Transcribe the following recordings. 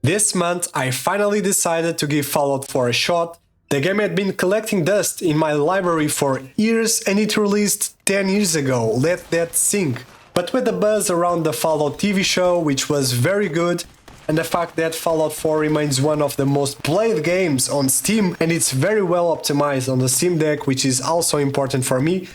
This month I finally decided to give Fallout 4 a shot. The game had been collecting dust in my library for years and it released 10 years ago, let that sink. But with the buzz around the Fallout TV show, which was very good, and the fact that Fallout 4 remains one of the most played games on Steam and it's very well optimized on the Steam Deck, which is also important for me,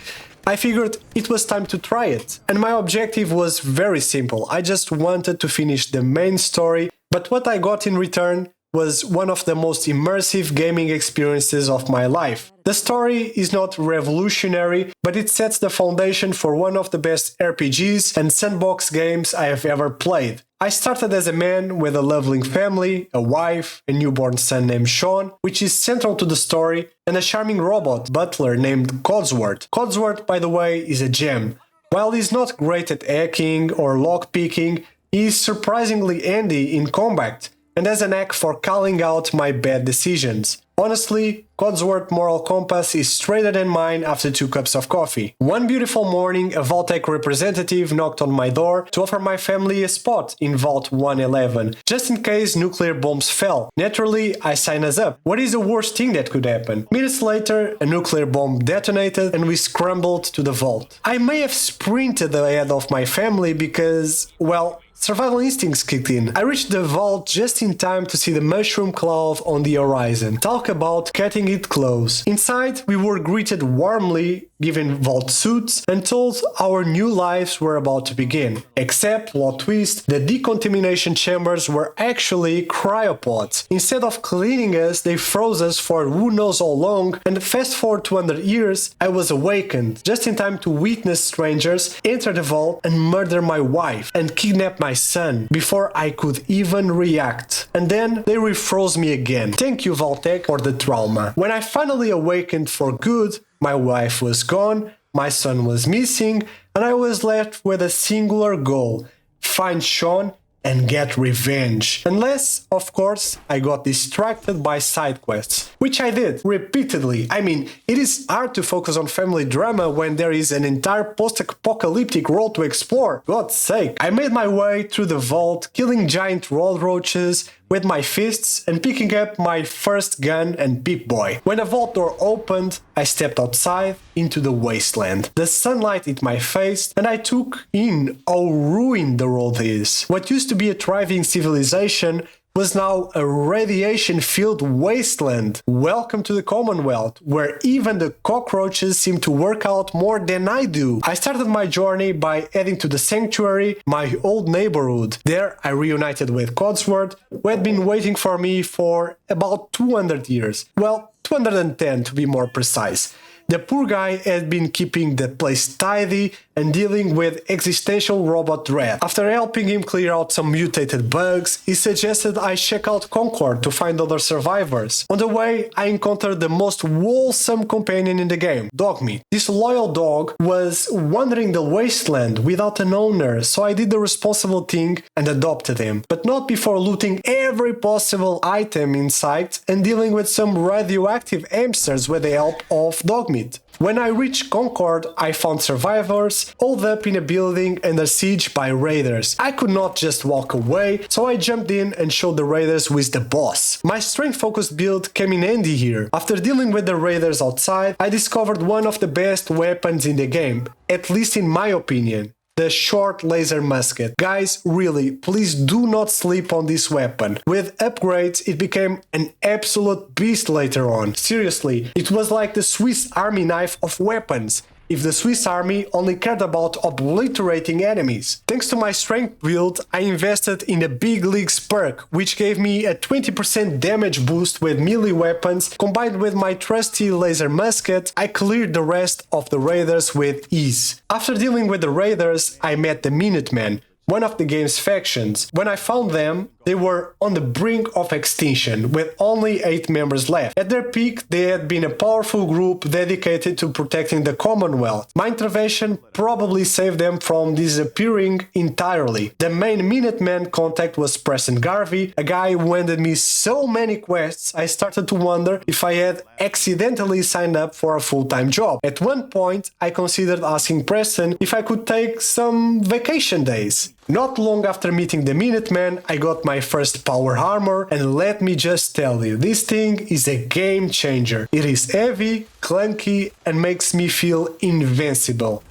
I figured it was time to try it. And my objective was very simple, I just wanted to finish the main story, but what I got in return was one of the most immersive gaming experiences of my life. The story is not revolutionary, but it sets the foundation for one of the best RPGs and sandbox games I have ever played. I started as a man with a loving family, a wife, a newborn son named Sean, which is central to the story, and a charming robot butler named Codsworth. Codsworth, by the way, is a gem. While he's not great at hacking or lockpicking, he is surprisingly handy in combat, and has a knack for calling out my bad decisions. Honestly, Codsworth's moral compass is straighter than mine after 2 cups of coffee. One beautiful morning, a Vault-Tec representative knocked on my door to offer my family a spot in Vault 111, just in case nuclear bombs fell. Naturally, I signed us up. What is the worst thing that could happen? Minutes later, a nuclear bomb detonated and we scrambled to the vault. I may have sprinted ahead of my family because, well, survival instincts kicked in. I reached the vault just in time to see the mushroom cloud on the horizon. Talk about cutting it close. Inside, we were greeted warmly, given vault suits, and told our new lives were about to begin. Except, plot twist, the decontamination chambers were actually cryopods. Instead of cleaning us, they froze us for who knows how long, and fast forward 200 years, I was awakened, just in time to witness strangers enter the vault and murder my wife, and kidnap my son, before I could even react. And then they refroze me again. Thank you, Vault-Tec, for the trauma. When I finally awakened for good, my wife was gone, my son was missing, and I was left with a singular goal: find Sean and get revenge. Unless, of course, I got distracted by side quests, which I did repeatedly. I mean, it is hard to focus on family drama when there is an entire post-apocalyptic world to explore. God's sake. I made my way through the vault, killing giant road roaches with my fists and picking up my first gun and Pip-Boy. When a vault door opened, I stepped outside into the wasteland. The sunlight hit my face and I took in how ruined the world is. What used to be a thriving civilization was now a radiation-filled wasteland. Welcome to the Commonwealth, where even the cockroaches seem to work out more than I do. I started my journey by heading to the Sanctuary, my old neighborhood. There I reunited with Codsworth, who had been waiting for me for about 200 years. Well, 210 to be more precise. The poor guy had been keeping the place tidy and dealing with existential robot dread. After helping him clear out some mutated bugs, he suggested I check out Concord to find other survivors. On the way, I encountered the most wholesome companion in the game, Dogmeat. This loyal dog was wandering the wasteland without an owner, so I did the responsible thing and adopted him. But not before looting every possible item in sight and dealing with some radioactive hamsters with the help of Dogmeat. When I reached Concord, I found survivors holed up in a building under siege by raiders. I could not just walk away, so I jumped in and showed the raiders who is the boss. My strength-focused build came in handy here. After dealing with the raiders outside, I discovered one of the best weapons in the game, at least in my opinion. The short laser musket. Guys, really, please do not sleep on this weapon. With upgrades, it became an absolute beast later on. Seriously, it was like the Swiss Army knife of weapons, if the Swiss Army only cared about obliterating enemies. Thanks to my strength build, I invested in a big leagues perk, which gave me a 20% damage boost with melee weapons. Combined with my trusty laser musket, I cleared the rest of the raiders with ease. After dealing with the raiders, I met the Minutemen, one of the game's factions. When I found them, they were on the brink of extinction, with only 8 members left. At their peak, they had been a powerful group dedicated to protecting the Commonwealth. My intervention probably saved them from disappearing entirely. The main Minuteman contact was Preston Garvey, a guy who handed me so many quests, I started to wonder if I had accidentally signed up for a full-time job. At one point, I considered asking Preston if I could take some vacation days. Not long after meeting the Minutemen, I got my first power armor, and let me just tell you, this thing is a game changer. It is heavy, clunky, and makes me feel invincible.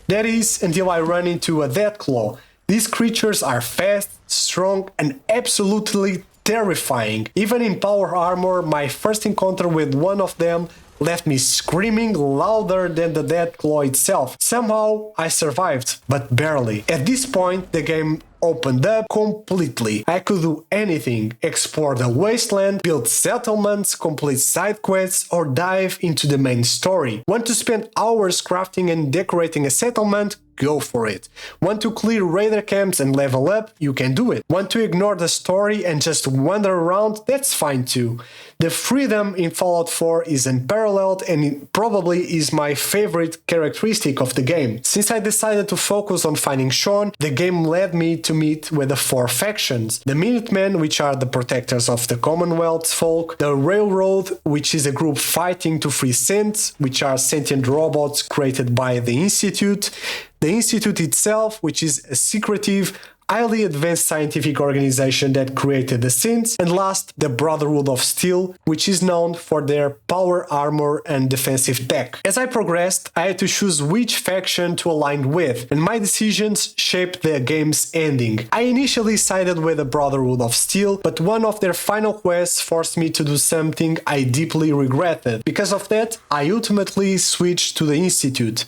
That is, until I run into a Deathclaw. These creatures are fast, strong, and absolutely terrifying. Even in power armor, my first encounter with one of them left me screaming louder than the Deathclaw itself. Somehow I survived, but barely. At this point, the game opened up completely. I could do anything: explore the Wasteland, build settlements, complete side quests, or dive into the main story. Want to spend hours crafting and decorating a settlement? Go for it. Want to clear raider camps and level up? You can do it. Want to ignore the story and just wander around? That's fine too. The freedom in Fallout 4 is unparalleled, and it probably is my favorite characteristic of the game. Since I decided to focus on finding Sean, the game led me to meet with the 4 factions. The Minutemen, which are the protectors of the Commonwealth's folk, the Railroad, which is a group fighting to free synths, which are sentient robots created by the Institute, the Institute itself, which is a secretive, highly advanced scientific organization that created the synths, and last, the Brotherhood of Steel, which is known for their power armor and defensive tech. As I progressed, I had to choose which faction to align with, and my decisions shaped the game's ending. I initially sided with the Brotherhood of Steel, but one of their final quests forced me to do something I deeply regretted. Because of that, I ultimately switched to the Institute.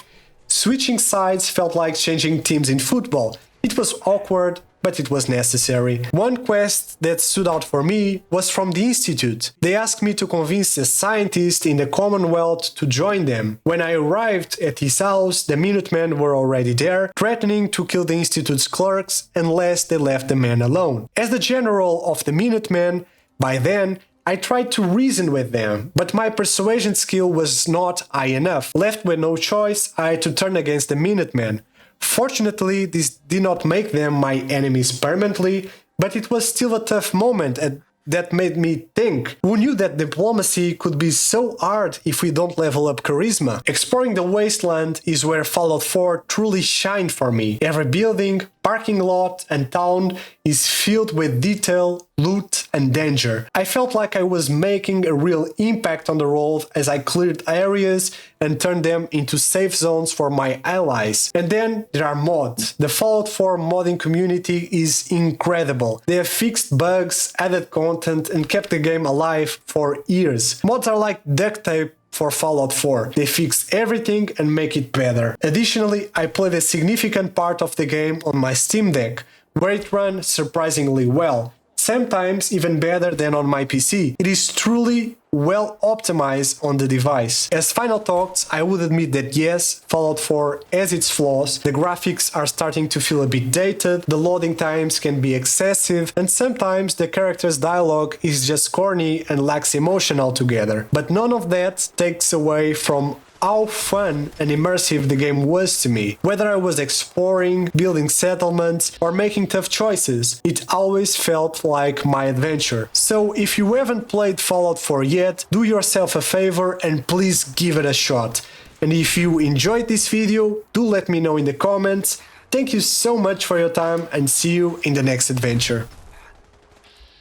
Switching sides felt like changing teams in football. It was awkward, but it was necessary. One quest that stood out for me was from the Institute. They asked me to convince a scientist in the Commonwealth to join them. When I arrived at his house, the Minutemen were already there, threatening to kill the Institute's clerks unless they left the man alone. As the general of the Minutemen, by then, I tried to reason with them, but my persuasion skill was not high enough. Left with no choice, I had to turn against the Minutemen. Fortunately, this did not make them my enemies permanently, but it was still a tough moment that made me think, who knew that diplomacy could be so hard if we don't level up charisma? Exploring the Wasteland is where Fallout 4 truly shined for me. Every building, parking lot and town is filled with detail, loot and danger. I felt like I was making a real impact on the world as I cleared areas and turned them into safe zones for my allies. And then there are mods. The Fallout 4 modding community is incredible. They have fixed bugs, added content and kept the game alive for years. Mods are like duct tape for Fallout 4. They fix everything and make it better. Additionally, I played a significant part of the game on my Steam Deck, where it runs surprisingly well, sometimes even better than on my PC. It is truly well optimized on the device. As final thoughts, I would admit that yes, Fallout 4 has its flaws, the graphics are starting to feel a bit dated, the loading times can be excessive, and sometimes the character's dialogue is just corny and lacks emotion altogether. But none of that takes away from how fun and immersive the game was to me. Whether I was exploring, building settlements, or making tough choices, it always felt like my adventure. So if you haven't played Fallout 4 yet, do yourself a favor and please give it a shot. And if you enjoyed this video, do let me know in the comments. Thank you so much for your time and see you in the next adventure.